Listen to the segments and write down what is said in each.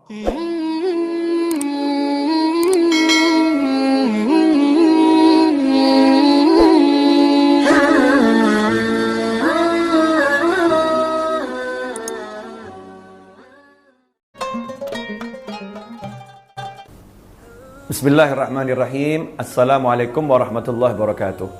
Bismillahirrahmanirrahim. Assalamualaikum warahmatullahi wabarakatuh.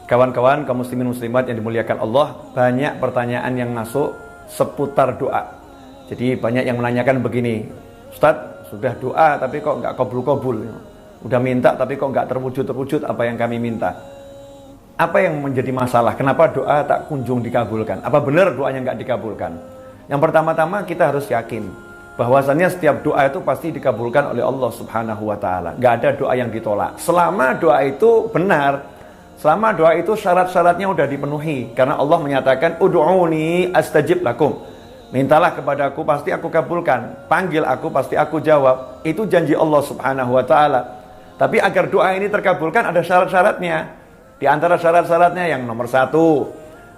Kawan-kawan kaum muslimin muslimat yang dimuliakan Allah, banyak pertanyaan yang masuk seputar doa. Jadi banyak yang menanyakan begini, Ustadz, sudah doa tapi kok nggak kabul-kabul, udah minta tapi kok nggak terwujud apa yang kami minta. Apa yang menjadi masalah? Kenapa doa tak kunjung dikabulkan? Apa benar doanya nggak dikabulkan? Yang pertama-tama kita harus yakin bahwasannya setiap doa itu pasti dikabulkan oleh Allah Subhanahu wa Ta'ala. Nggak ada doa yang ditolak selama doa itu benar, selama doa itu syarat-syaratnya udah dipenuhi. Karena Allah menyatakan ud'uni astajib lakum, mintalah kepadaku pasti aku kabulkan, panggil aku pasti aku jawab. Itu janji Allah Subhanahu wa Ta'ala. Tapi agar doa ini terkabulkan ada syarat-syaratnya. Di antara syarat-syaratnya yang nomor 1,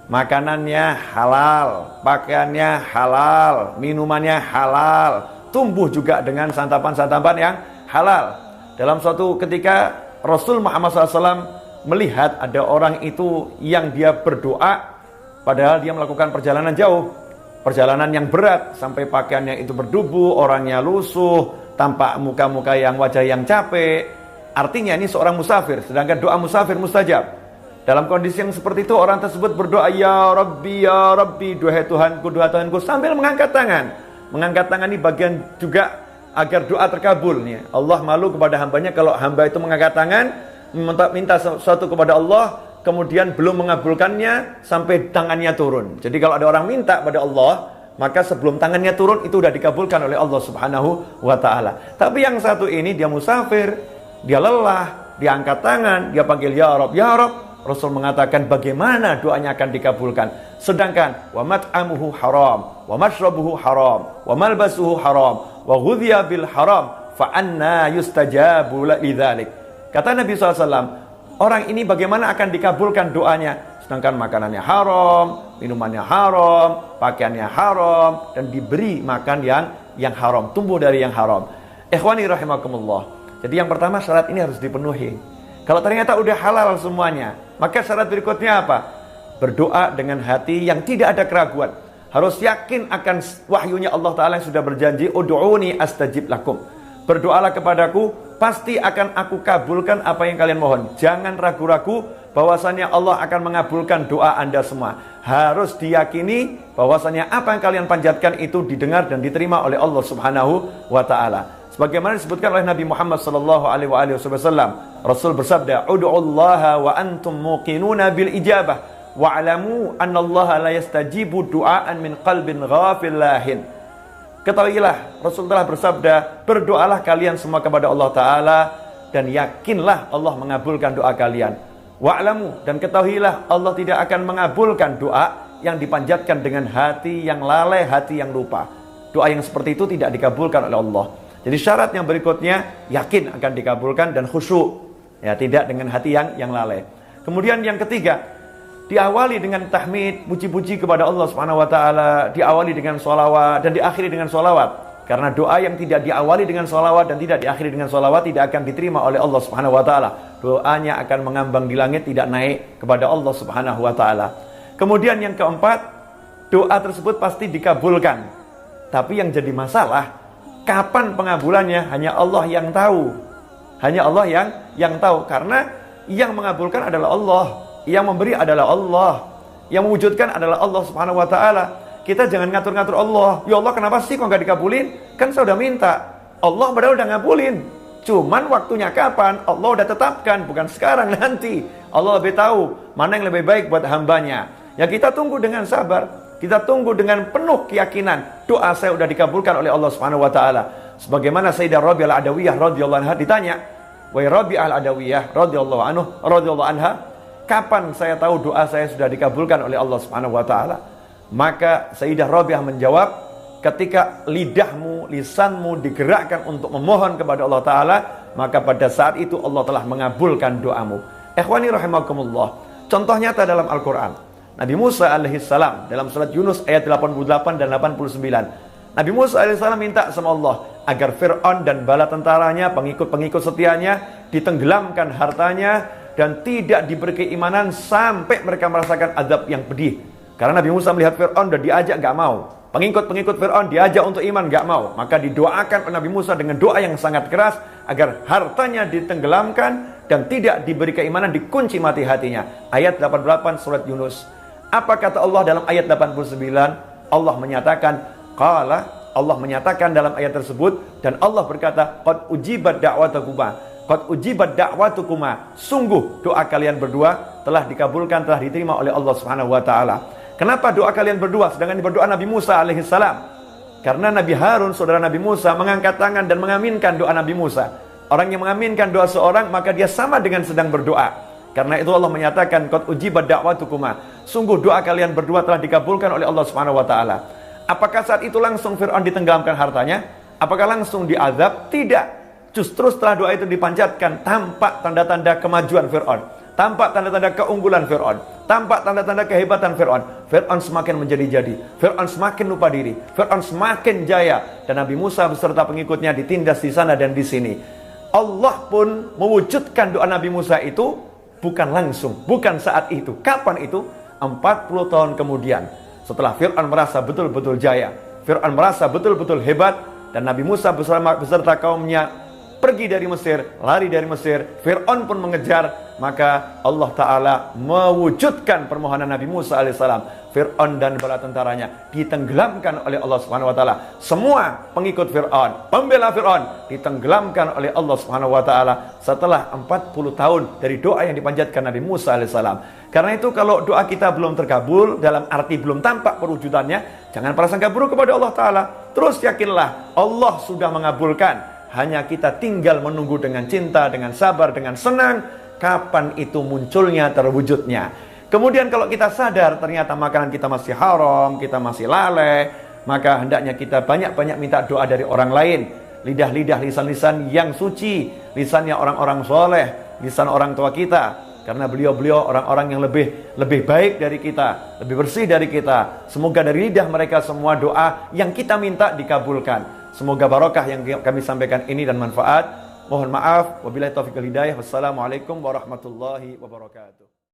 makanannya halal, pakaiannya halal, minumannya halal, tumbuh juga dengan santapan-santapan yang halal. Dalam suatu ketika Rasul Muhammad SAW melihat ada orang itu yang dia berdoa padahal dia melakukan perjalanan jauh, perjalanan yang berat, sampai pakaiannya itu berdebu, orangnya lusuh, tampak muka-muka yang wajah yang capek. Artinya ini seorang musafir, sedangkan doa musafir mustajab. Dalam kondisi yang seperti itu orang tersebut berdoa, ya Rabbi, duhai Tuhanku, sambil mengangkat tangan. Mengangkat tangan ini bagian juga agar doa terkabul. Allah malu kepada hambanya kalau hamba itu mengangkat tangan, minta sesuatu kepada Allah, kemudian belum mengabulkannya sampai tangannya turun. Jadi kalau ada orang minta pada Allah, maka sebelum tangannya turun itu sudah dikabulkan oleh Allah Subhanahu wa Ta'ala. Tapi yang satu ini dia musafir, dia lelah, dia angkat tangan, dia panggil ya Rabb, ya Rabb. Rasul mengatakan bagaimana doanya akan dikabulkan. Sedangkan wa mat'amuhu haram, wa mashrabuhu haram, wa malbasuhu haram, wa ghudhiya bil haram, fa anna yustajabu lidzalik. Kata Nabi SAW, orang ini bagaimana akan dikabulkan doanya sedangkan makanannya haram, minumannya haram, pakaiannya haram, dan diberi makan yang haram, tumbuh dari yang haram. Ikhwani rahimakumullah. Jadi yang pertama syarat ini harus dipenuhi. Kalau ternyata udah halal semuanya, maka syarat berikutnya apa? Berdoa dengan hati yang tidak ada keraguan. Harus yakin akan wahyunya Allah Ta'ala yang sudah berjanji, ud'uni astajib lakum. Berdoalah kepadaku, pasti akan aku kabulkan apa yang kalian mohon. Jangan ragu-ragu bahwasannya Allah akan mengabulkan doa Anda semua. Harus diyakini bahwasannya apa yang kalian panjatkan itu didengar dan diterima oleh Allah Subhanahu wa Ta'ala. Sebagaimana disebutkan oleh Nabi Muhammad sallallahu alaihi wasallam, Rasul bersabda, "Ud'ullaha wa antum muqinuna bil ijabah wa'lamu annallaha la yastajibu du'aan min qalbin ghafil lahin." Ketahuilah, Rasul telah bersabda, berdoalah kalian semua kepada Allah Ta'ala dan yakinlah Allah mengabulkan doa kalian. Wa'lamu, dan ketahuilah Allah tidak akan mengabulkan doa yang dipanjatkan dengan hati yang lalai, hati yang lupa. Doa yang seperti itu tidak dikabulkan oleh Allah. Jadi syarat yang berikutnya, yakin akan dikabulkan dan khusyuk. Ya, tidak dengan hati yang lalai. Kemudian yang ketiga, diawali dengan tahmid, puji-puji kepada Allah Subhanahu wa Ta'ala, diawali dengan sholawat dan diakhiri dengan sholawat. Karena doa yang tidak diawali dengan sholawat dan tidak diakhiri dengan sholawat tidak akan diterima oleh Allah Subhanahu wa Ta'ala. Doanya akan mengambang di langit, tidak naik kepada Allah Subhanahu wa Ta'ala. Kemudian yang keempat, doa tersebut pasti dikabulkan. Tapi yang jadi masalah, kapan pengabulannya hanya Allah yang tahu. Hanya Allah yang tahu. Karena yang mengabulkan adalah Allah, yang memberi adalah Allah, yang mewujudkan adalah Allah Subhanahu wa Ta'ala. Kita jangan ngatur-ngatur Allah. Ya Allah, kenapa sih kok nggak dikabulin? Kan saya udah minta. Allah padahal udah ngabulin. Cuman waktunya kapan? Allah udah tetapkan, bukan sekarang, nanti. Allah lebih tahu mana yang lebih baik buat hambanya. Ya kita tunggu dengan sabar. Kita tunggu dengan penuh keyakinan. Doa saya sudah dikabulkan oleh Allah Subhanahu wa Ta'ala. Sebagaimana Sayyidah Rabi'ah al-Adawiyah radhiyallahu anha ditanya, "Wahai Rabi'ah al-Adawiyah radhiyallahu anha, kapan saya tahu doa saya sudah dikabulkan oleh Allah Subhanahu wa Ta'ala?" Maka Sayyidah Rabi'ah menjawab, ketika lidahmu, lisanmu digerakkan untuk memohon kepada Allah Ta'ala, maka pada saat itu Allah telah mengabulkan doamu. Ikhwani rahimakumullah. Contoh nyata dalam Al-Quran. Nabi Musa alaihissalam dalam surat Yunus ayat 88 dan 89. Nabi Musa alaihissalam minta sama Allah, agar Fir'aun dan bala tentaranya, pengikut-pengikut setianya, ditenggelamkan hartanya, dan tidak diberi keimanan sampai mereka merasakan azab yang pedih. Karena Nabi Musa melihat Fir'aun dan diajak, gak mau. Pengikut-pengikut Fir'aun diajak untuk iman, gak mau. Maka didoakan oleh Nabi Musa dengan doa yang sangat keras, agar hartanya ditenggelamkan dan tidak diberi keimanan, dikunci mati hatinya. Ayat 88 surat Yunus. Apa kata Allah dalam ayat 89? Allah menyatakan dalam ayat tersebut, dan Allah berkata, qad ujibat da'watukuma, sungguh doa kalian berdua telah dikabulkan, telah diterima oleh Allah Subhanahu wa taala. Kenapa doa kalian berdua sedangkan berdoa Nabi Musa alaihissalam? Karena Nabi Harun, saudara Nabi Musa, mengangkat tangan dan mengaminkan doa Nabi Musa. Orang yang mengaminkan doa seorang, maka dia sama dengan sedang berdoa. Karena itu Allah menyatakan, qad ujibat da'watukuma, sungguh doa kalian berdua telah dikabulkan oleh Allah Subhanahu wa taala. Apakah saat itu langsung Fir'aun ditenggelamkan hartanya? Apakah langsung diazab? Tidak. Justru setelah doa itu dipanjatkan, tampak tanda-tanda kemajuan Fir'aun, tampak tanda-tanda keunggulan Fir'aun, tampak tanda-tanda kehebatan Fir'aun. Fir'aun semakin menjadi-jadi, Fir'aun semakin lupa diri, Fir'aun semakin jaya, dan Nabi Musa beserta pengikutnya ditindas di sana dan di sini. Allah pun mewujudkan doa Nabi Musa itu bukan langsung, bukan saat itu. Kapan itu? 40 tahun kemudian, setelah Fir'aun merasa betul-betul jaya, Fir'aun merasa betul-betul hebat, dan Nabi Musa beserta kaumnya pergi dari Mesir, lari dari Mesir, Fir'aun pun mengejar, maka Allah Ta'ala mewujudkan permohonan Nabi Musa alaihissalam. Fir'aun dan bala tentaranya ditenggelamkan oleh Allah Subhanahu wa taala. Semua pengikut Fir'aun, pembela Fir'aun, ditenggelamkan oleh Allah Subhanahu wa taala setelah 40 tahun dari doa yang dipanjatkan Nabi Musa alaihissalam. Karena itu kalau doa kita belum terkabul, dalam arti belum tampak perwujudannya, jangan prasangka buruk kepada Allah Ta'ala. Terus yakinlah Allah sudah mengabulkan. Hanya kita tinggal menunggu dengan cinta, dengan sabar, dengan senang, kapan itu munculnya, terwujudnya. Kemudian kalau kita sadar ternyata makanan kita masih haram, kita masih lalai, maka hendaknya kita banyak-banyak minta doa dari orang lain. Lidah-lidah, lisan-lisan yang suci, lisannya orang-orang soleh, lisan orang tua kita. Karena beliau-beliau orang-orang yang lebih baik dari kita, lebih bersih dari kita. Semoga dari lidah mereka semua doa yang kita minta dikabulkan. Semoga barokah yang kami sampaikan ini dan manfaat. Mohon maaf. Wabillahi taufiq wal hidayah. Wassalamualaikum warahmatullahi wabarakatuh.